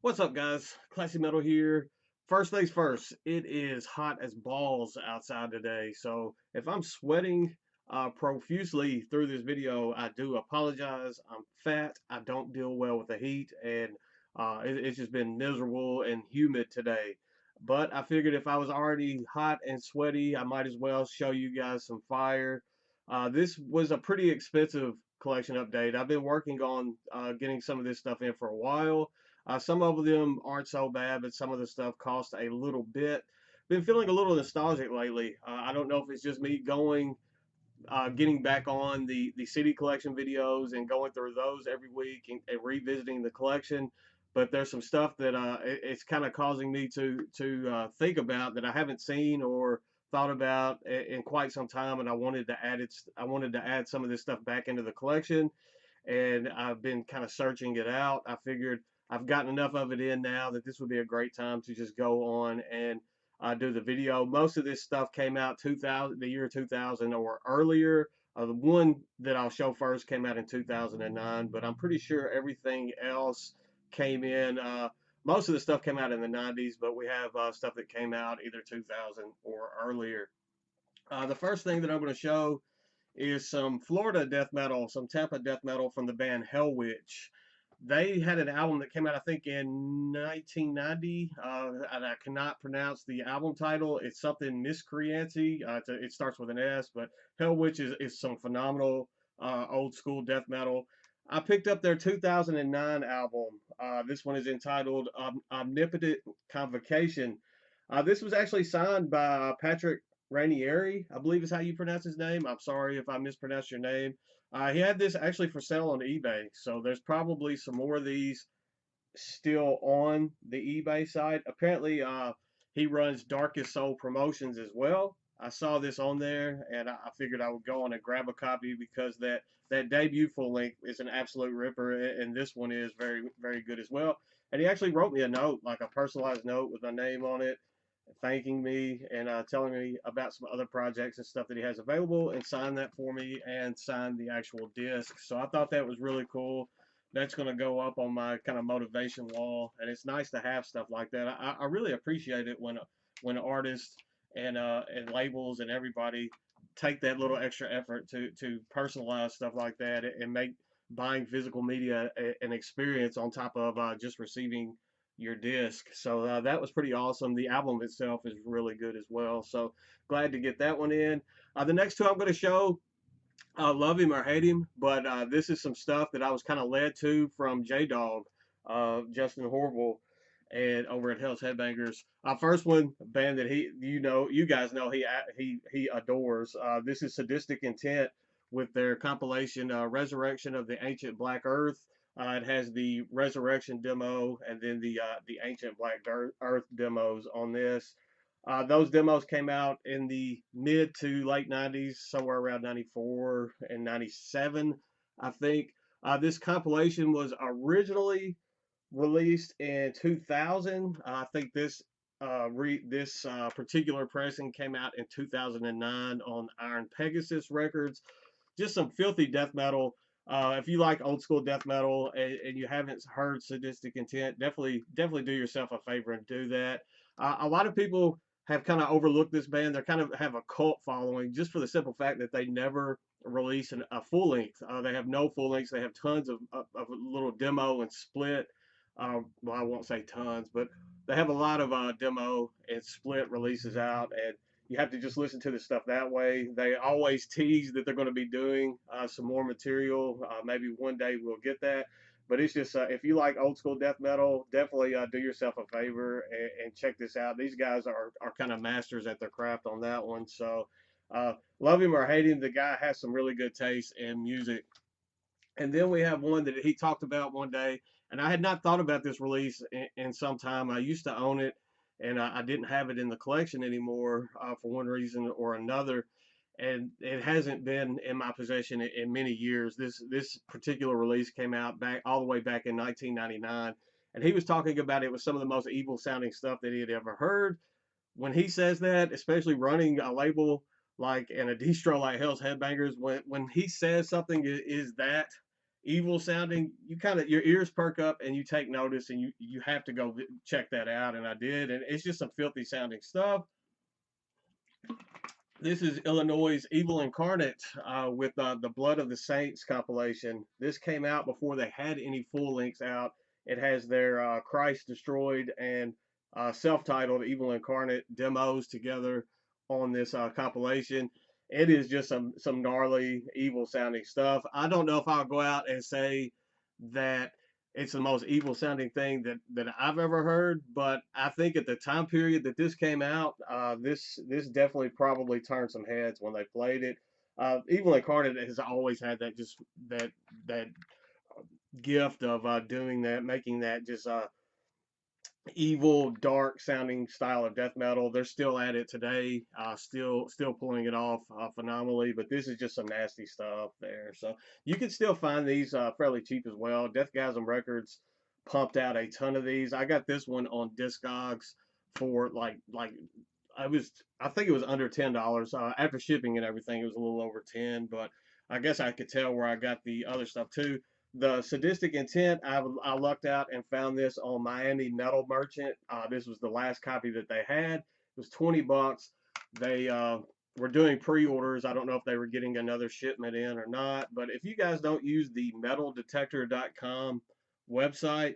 What's up, guys? Classy Metal here. First things first, it is hot as balls outside today. So if I'm sweating profusely through this video, I do apologize. I'm fat. I don't deal well with the heat, and it's just been miserable and humid today. But I figured if I was already hot and sweaty, I might as well show you guys some fire. This was a pretty expensive collection update. I've been working on getting some of this stuff in for a while. Some of them aren't so bad, but some of the stuff cost a little bit. Been feeling a little nostalgic lately. I don't know if it's just me getting back on the CD collection videos and going through those every week and revisiting the collection. But there's some stuff that it's kind of causing me to think about that I haven't seen or thought about in quite some time, and I wanted to add it. I wanted to add some of this stuff back into the collection, and I've been kind of searching it out. I figured I've gotten enough of it in now that this would be a great time to just go on and do the video. Most of this stuff came out 2000, the year 2000 or earlier. The one that I'll show first came out in 2009, but I'm pretty sure everything else came in. Most of the stuff came out in the 90s, but we have stuff that came out either 2000 or earlier. The first thing that I'm going to show is some Florida death metal, some Tampa death metal from the band Hellwitch. They had an album that came out, I think, in 1990, and I cannot pronounce the album title. It's something Miscreancy. It starts with an S, but Hellwitch is some phenomenal old school death metal. I picked up their 2009 album. This one is entitled Omnipotent Convocation. This was actually signed by Patrick Rainieri, I believe is how you pronounce his name. I'm sorry if I mispronounced your name. He had this actually for sale on eBay, so there's probably some more of these still on the eBay site. Apparently, he runs Darkest Soul Promotions as well. I saw this on there, and I figured I would go on and grab a copy because that debut full length is an absolute ripper, and this one is very very good as well. And he actually wrote me a note, like a personalized note with my name on it, thanking me and telling me about some other projects and stuff that he has available, and signed that for me and signed the actual disc. So I thought that was really cool. That's going to go up on my kind of motivation wall, and it's nice to have stuff like that. I really appreciate it when artists and labels and everybody take that little extra effort to personalize stuff like that and make buying physical media an experience on top of just receiving your disc. So that was pretty awesome. The album itself is really good as well. So glad to get that one in. The next two I'm going to show, love him or hate him, but this is some stuff that I was kind of led to from J Dog, Justin Horville, and over at Hell's Headbangers. First one, band that you guys know, he adores. This is Sadistic Intent with their compilation Resurrection of the Ancient Black Earth. It has the Resurrection demo and then the Ancient Black Earth demos on this. Those demos came out in the mid to late 90s, somewhere around 94 and 97, I think. This compilation was originally released in 2000. I think this particular pressing came out in 2009 on Iron Pegasus Records. Just some filthy death metal. If you like old school death metal and you haven't heard Sadistic Intent, definitely do yourself a favor and do that. A lot of people have kind of overlooked this band. They kind of have a cult following just for the simple fact that they never release a full length. They have no full lengths. They have tons of little demo and split. Well, I won't say tons, but they have a lot of demo and split releases out, and you have to just listen to the stuff that way. They always tease that they're going to be doing some more material. Maybe one day we'll get that. But it's just if you like old school death metal, definitely do yourself a favor and check this out. These guys are kind of masters at their craft on that one. So love him or hate him, the guy has some really good taste in music. And then we have one that he talked about one day, and I had not thought about this release in some time. I used to own it, and I didn't have it in the collection anymore for one reason or another, and it hasn't been in my possession in many years. This particular release came out back all the way back in 1999, and he was talking about it was some of the most evil sounding stuff that he had ever heard. When he says that, especially running a label like and a distro like Hell's Headbangers, when he says something is that evil sounding, you kind of, your ears perk up and you take notice, and you have to go check that out, and I did, and it's just some filthy sounding stuff. This is Illinois' Evil Incarnate with the Blood of the Saints compilation. This came out before they had any full lengths out. It has their Christ Destroyed and self-titled Evil Incarnate demos together on this compilation. It is just some gnarly, evil sounding stuff. I don't know if I'll go out and say that it's the most evil sounding thing that I've ever heard, but I think at the time period that this came out, this definitely probably turned some heads when they played it. Evil Incarnate has always had that, just that gift of doing that, making that just evil, dark sounding style of death metal. They're still at it today, still pulling it off phenomenally. But this is just some nasty stuff there. So you can still find these fairly cheap as well. Deathgasm Records pumped out a ton of these. I got this one on Discogs for like I think it was under $10 after shipping and everything. It was a little over 10, but I guess I could tell where I got the other stuff too. The Sadistic Intent, I lucked out and found this on Miami Metal Merchant. This was the last copy that they had. It was 20 bucks. They were doing pre-orders. I don't know if they were getting another shipment in or not, but if you guys don't use the metaldetector.com website,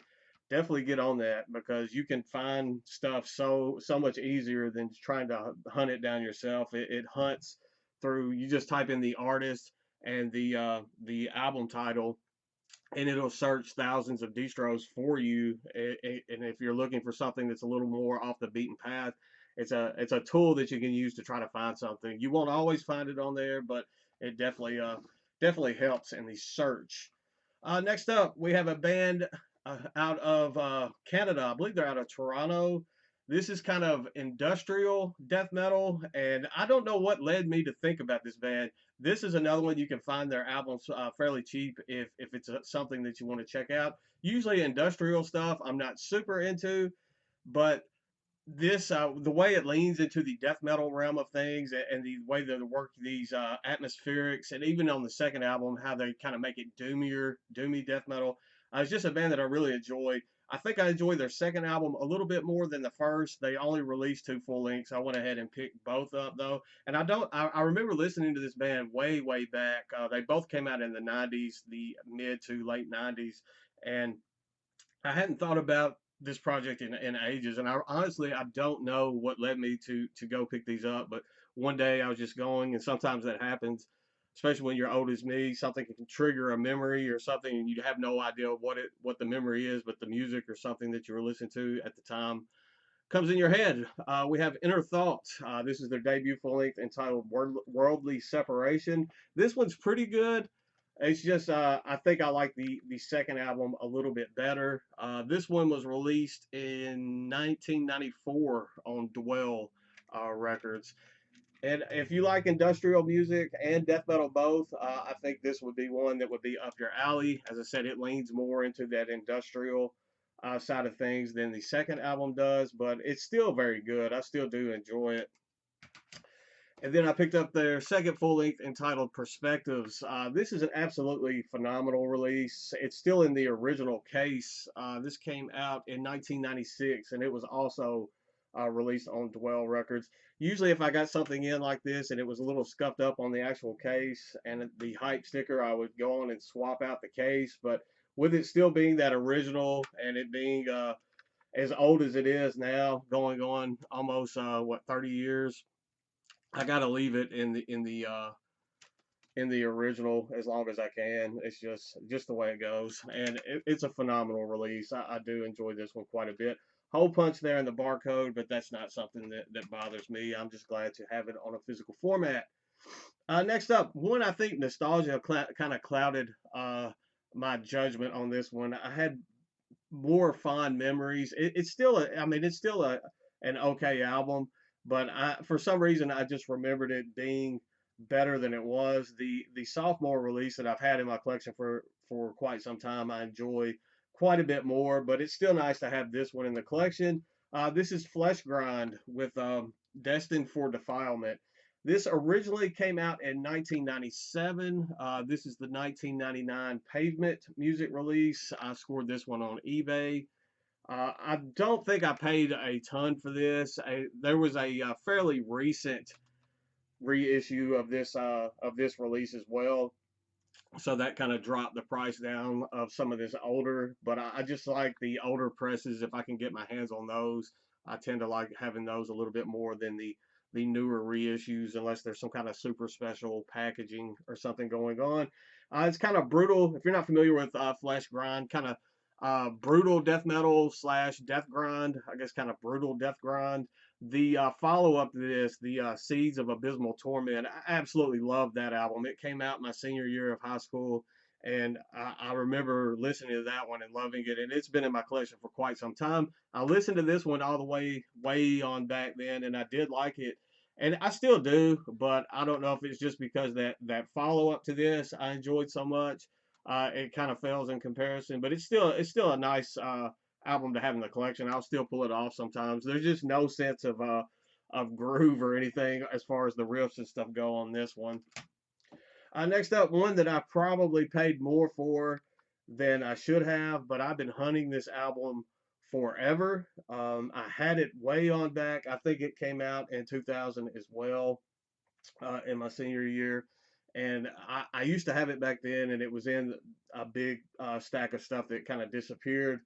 definitely get on that, because you can find stuff so much easier than trying to hunt it down yourself. It hunts through. You just type in the artist and the album title, and it'll search thousands of distros for you. And if you're looking for something that's a little more off the beaten path, it's a tool that you can use to try to find something. You won't always find it on there, but it definitely helps in the search. Next up, we have a band out of Canada. I believe they're out of Toronto. This is kind of industrial death metal, and I don't know what led me to think about this band. This is another one you can find their albums fairly cheap if it's something that you want to check out. Usually industrial stuff I'm not super into, but this the way it leans into the death metal realm of things, and the way that they work these atmospherics, and even on the second album how they kind of make it doomy death metal. It's just a band that I really enjoyed. I think I enjoyed their second album a little bit more than the first. They only released two full lengths. I went ahead and picked both up though, and I remember listening to this band way back. They both came out in the 90s, the mid to late 90s, and I hadn't thought about this project in ages, and I honestly I don't know what led me to go pick these up. But one day I was just going, and sometimes that happens, especially when you're old as me. Something can trigger a memory or something, and you have no idea what the memory is, but the music or something that you were listening to at the time comes in your head. We have Inner Thoughts. This is their debut full length entitled Worldly Separation. This one's pretty good. It's just I think I like the second album a little bit better. This one was released in 1994 on Dwell Records. And if you like industrial music and death metal both, I think this would be one that would be up your alley. As I said, it leans more into that industrial side of things than the second album does, but it's still very good. I still do enjoy it. And then I picked up their second full length entitled Perspectives. This is an absolutely phenomenal release. It's still in the original case. This came out in 1996, and it was also released on Dwell Records. Usually, if I got something in like this and it was a little scuffed up on the actual case and the hype sticker, I would go on and swap out the case. But with it still being that original, and it being as old as it is now, going on almost 30 years, I gotta leave it in the original as long as I can. It's just the way it goes, and it's a phenomenal release. I do enjoy this one quite a bit. Hole punch there in the barcode, but that's not something that bothers me. I'm just glad to have it on a physical format. Next up, one I think nostalgia kind of clouded my judgment on this one. I had more fond memories. It's still it's still an okay album, but for some reason I just remembered it being better than it was. The sophomore release that I've had in my collection for quite some time, I enjoy quite a bit more, but it's still nice to have this one in the collection. This is Flesh Grind with Destined for Defilement. This originally came out in 1997. This is the 1999 Pavement music release. I scored this one on eBay. I don't think I paid a ton for this. There was a fairly recent reissue of this release as well, so that kind of dropped the price down of some of this older. But I just like the older presses. If I can get my hands on those, I tend to like having those a little bit more than the newer reissues, unless there's some kind of super special packaging or something going on. It's kind of brutal. If you're not familiar with Flesh Grind, kind of brutal death metal slash death grind. I guess kind of brutal death grind. The follow up to this, the Seeds of Abysmal Torment, I absolutely loved that album. It came out my senior year of high school, and I remember listening to that one and loving it. And it's been in my collection for quite some time. I listened to this one all the way on back then, and I did like it, and I still do. But I don't know if it's just because that follow up to this I enjoyed so much. It kind of fails in comparison, but it's still a nice album to have in the collection. I'll still pull it off sometimes. There's just no sense of groove or anything as far as the riffs and stuff go on this one. Next up, one that I probably paid more for than I should have, but I've been hunting this album forever. I had it way on back. I think it came out in 2000 as well, in my senior year. And I used to have it back then, and it was in a big stack of stuff that kind of disappeared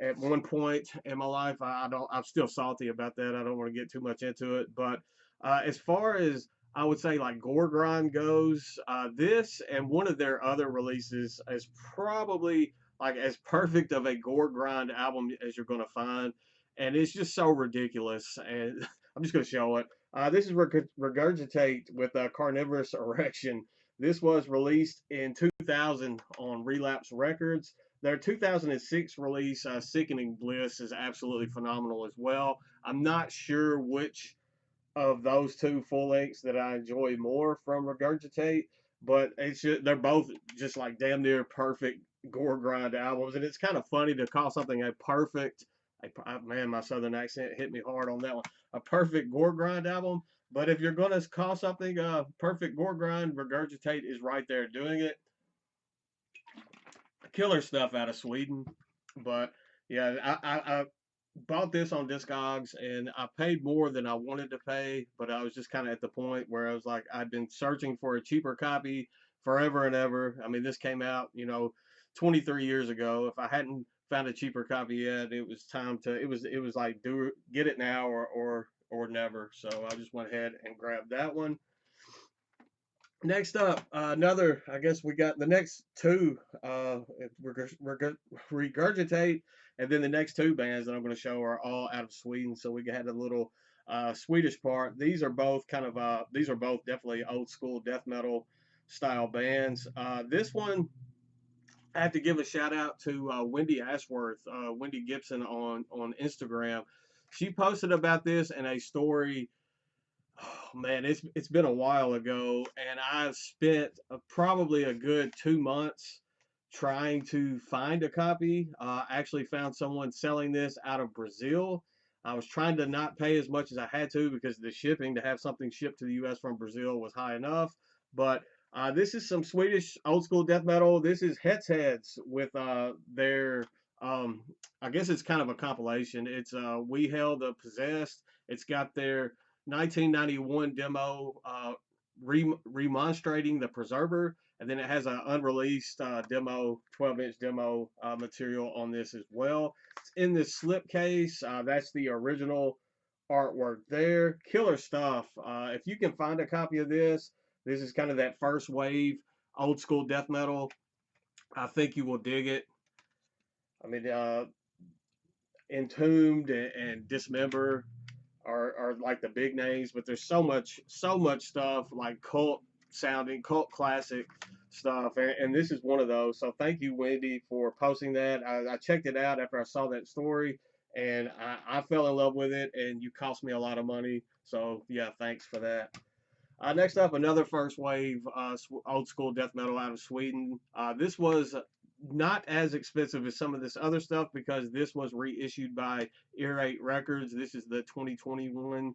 at one point in my life. I'm still salty about that. I don't want to get too much into it, but as far as I would say like Gore Grind goes, this and one of their other releases is probably like as perfect of a Gore Grind album as you're going to find, and it's just so ridiculous. And I'm just going to show it. This is Regurgitate with Carnivorous Erection. This was released in 2000 on Relapse Records. Their 2006 release, Sickening Bliss, is absolutely phenomenal as well. I'm not sure which of those two full lengths that I enjoy more from Regurgitate, but they're both just like damn near perfect Gore Grind albums, and it's kind of funny to call something a perfect. Man, my southern accent hit me hard on that one. A perfect Gore Grind album, but if you're gonna call something a perfect Gore Grind, Regurgitate is right there doing it. Killer stuff out of Sweden. But yeah, I bought this on Discogs, and I paid more than I wanted to pay, but I was just kind of at the point where I was like, I'd been searching for a cheaper copy forever and ever. I mean, this came out, 23 years ago. If I hadn't found a cheaper copy yet, it was time to. It was like get it now or never. So I just went ahead and grabbed that one. Next up, another, I guess we got the next two, Regurgitate, and then the next two bands that I'm going to show are all out of Sweden. So we had a little Swedish part. These are both definitely old school death metal style bands. This one, I have to give a shout out to Wendy Ashworth, Wendy Gibson on Instagram. She posted about this in a story. Oh man, it's been a while ago, and I've spent probably a good 2 months trying to find a copy. I actually found someone selling this out of Brazil. I was trying to not pay as much as I had to because the shipping to have something shipped to the U.S. from Brazil was high enough. But this is some Swedish old school death metal. This is Heads with their I guess it's kind of a compilation. It's We Hell the Possessed. It's got their 1991 demo, Remonstrating the Preserver, and then it has an unreleased demo, 12-inch demo material on this as well. It's in this slipcase. That's the original artwork there. Killer stuff. If you can find a copy of this, this is kind of that first wave old school death metal. I think you will dig it. I mean, Entombed and Dismember are like the big names, but there's so much stuff like cult sounding, cult classic stuff, and this is one of those. So thank you, Wendy, for posting that. I checked it out after I saw that story, and I fell in love with it, and you cost me a lot of money. So yeah, thanks for that. Next up, another first wave old school death metal out of Sweden. This was not as expensive as some of this other stuff because this was reissued by Ear 8 Records. This is the 2021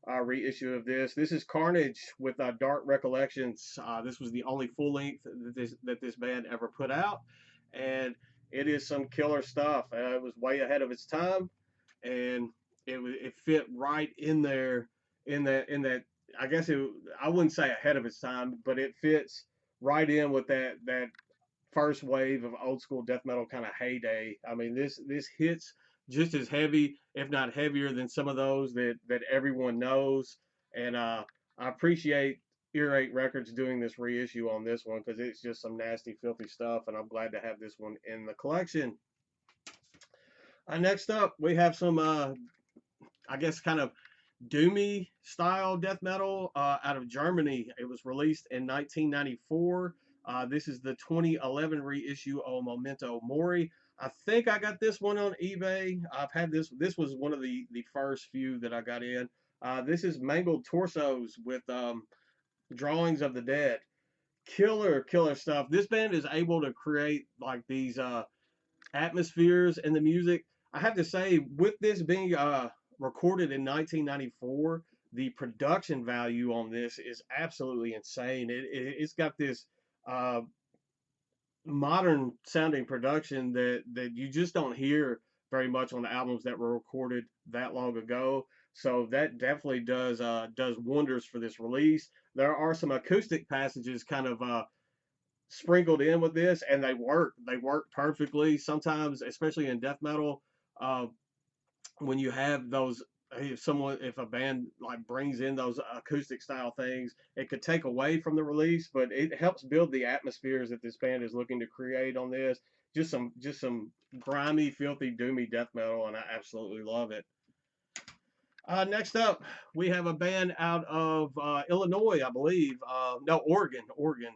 reissue of this. This is Carnage with Dark Recollections. This was the only full length that this band ever put out, and it is some killer stuff. It was way ahead of its time, and it fit right in there in that. I guess I wouldn't say ahead of its time, but it fits right in with that first wave of old school death metal kind of heyday. I mean, this hits just as heavy, if not heavier, than some of those that everyone knows. And I appreciate Earache Records doing this reissue on this one because it's just some nasty, filthy stuff, and I'm glad to have this one in the collection. Next up, we have some, I guess, kind of doomy style death metal out of Germany. It was released in 1994. This is the 2011 reissue of Memento Mori. I think I got this one on eBay. I've had this. This was one of the first few that I got in. This is Mangled Torsos with drawings of the dead. Killer stuff. This band is able to create like these atmospheres in the music. I have to say, with this being recorded in 1994, the production value on this is absolutely insane. It's got this uh, modern sounding production that you just don't hear very much on the albums that were recorded that long ago. So that definitely does wonders for this release. There are some acoustic passages kind of sprinkled in with this, and they work. They work perfectly. Sometimes, especially in death metal, uh, when you have those, if a band like brings in those acoustic style things, it could take away from the release, but it helps build the atmospheres that this band is looking to create on this. Just some grimy, filthy, doomy death metal, and I absolutely love it. Next up, we have a band out of Illinois, I believe. No, Oregon. Oregon.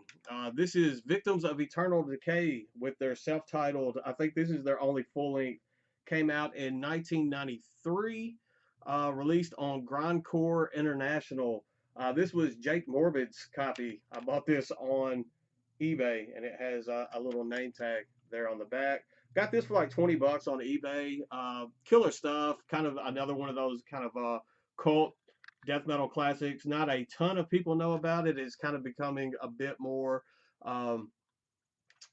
This is Victims of Eternal Decay with their self-titled. I think this is their only full length. Came out in 1993. Released on Grindcore International. This was Jake Morbid's copy. I bought this on eBay, and it has a little name tag there on the back. Got this for like 20 bucks on eBay. Killer stuff. Kind of another one of those kind of cult death metal classics. Not a ton of people know about it. It's kind of becoming a bit more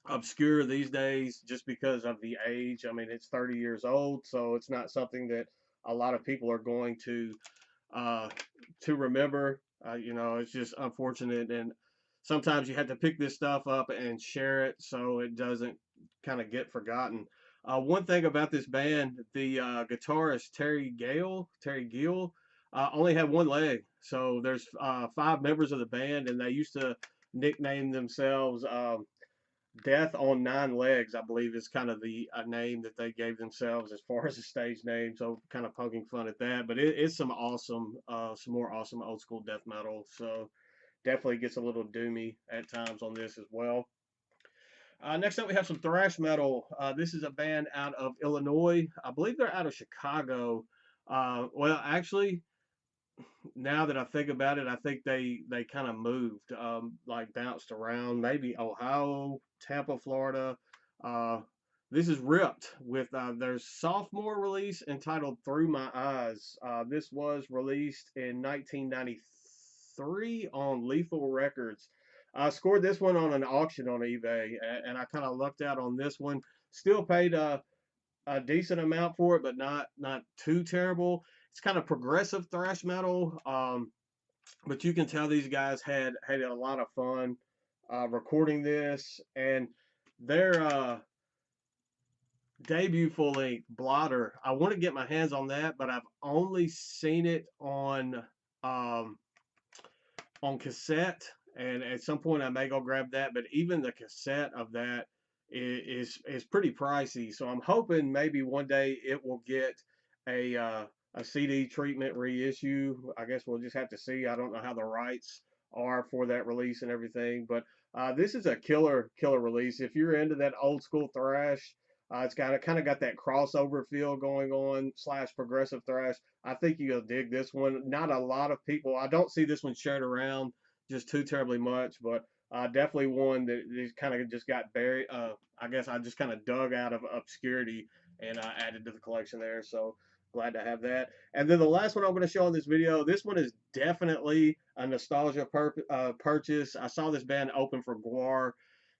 obscure these days just because of the age. I mean, it's 30 years old, so it's not something that a lot of people are going to remember. It's just unfortunate, and sometimes you have to pick this stuff up and share it so it doesn't kind of get forgotten. One thing about this band, the guitarist Terry Gill, only had one leg. So there's 5 members of the band, and they used to nickname themselves Death on 9 Legs, I believe, is kind of the name that they gave themselves as far as a stage name. So kind of poking fun at that, but it's some more awesome old school death metal. So definitely gets a little doomy at times on this as well. Next up, we have some thrash metal. This is a band out of Illinois. I believe they're out of Chicago. Well, actually, now that I think about it, I think they kind of moved, like bounced around, maybe Ohio, Tampa, Florida. This is Ripped with their sophomore release entitled Through My Eyes. This was released in 1993 on Lethal Records. I scored this one on an auction on eBay, and I kind of lucked out on this one. Still paid a decent amount for it, but not too terrible. It's kind of progressive thrash metal, but you can tell these guys had a lot of fun recording this, and their debut full length Blotter. I want to get my hands on that, but I've only seen it on cassette, and at some point I may go grab that. But even the cassette of that is pretty pricey, so I'm hoping maybe one day it will get a CD treatment reissue. I guess we'll just have to see. I don't know how the rights are for that release and everything, but this is a killer release. If you're into that old school thrash, it's kind of got that crossover feel going on / progressive thrash. I think you'll dig this one. Not a lot of people. I don't see this one shared around just too terribly much, but definitely one that kind of just got buried. I guess I just kind of dug out of obscurity and I added to the collection there. So glad to have that. And then the last one I'm going to show in this video, this one is definitely a nostalgia purchase. I saw this band open for Gore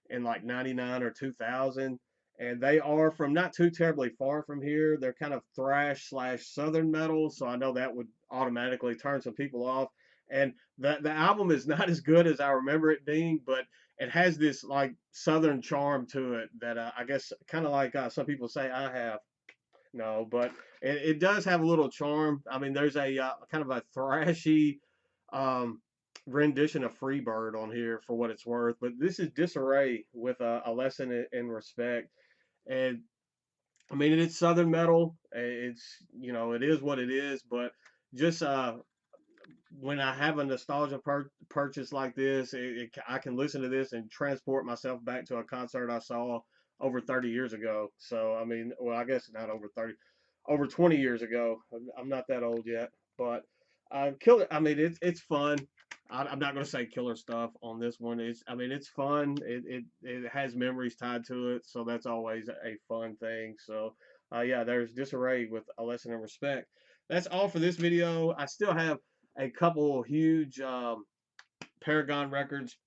in like 99 or 2000, and they are from not too terribly far from here. They're kind of thrash slash southern metal, so I know that would automatically turn some people off. And the album is not as good as I remember it being, but it has this like southern charm to it that I guess kind of like some people say I have. No, but it does have a little charm. I mean, there's a kind of a thrashy um, rendition of Freebird on here for what it's worth. But this is Disarray with a lesson in respect. And I mean, it's Southern metal. It's, you know, it is what it is. But just when I have a nostalgia purchase like this, I can listen to this and transport myself back to a concert I saw over 30 years ago. So, I mean, well, I guess not over 30, over 20 years ago. I'm not that old yet, but killer. I mean, it's fun. I'm not going to say killer stuff on this one. I mean, it's fun. It has memories tied to it, so that's always a fun thing. So, yeah, there's Disarray with a lesson in respect. That's all for this video. I still have a couple huge Paragon Records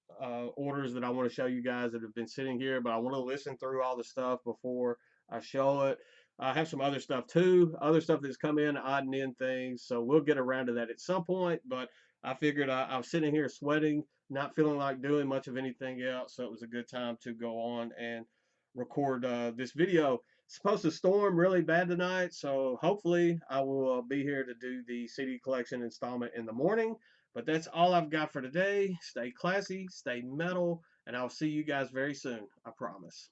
orders that I want to show you guys that have been sitting here, but I want to listen through all the stuff before I show it. I have some other stuff too, other stuff that's come in, odd and end things, so we'll get around to that at some point, but I figured I was sitting here sweating, not feeling like doing much of anything else, so it was a good time to go on and record this video. It's supposed to storm really bad tonight, so hopefully I will be here to do the CD collection installment in the morning. But that's all I've got for today. Stay classy, stay metal, and I'll see you guys very soon. I promise.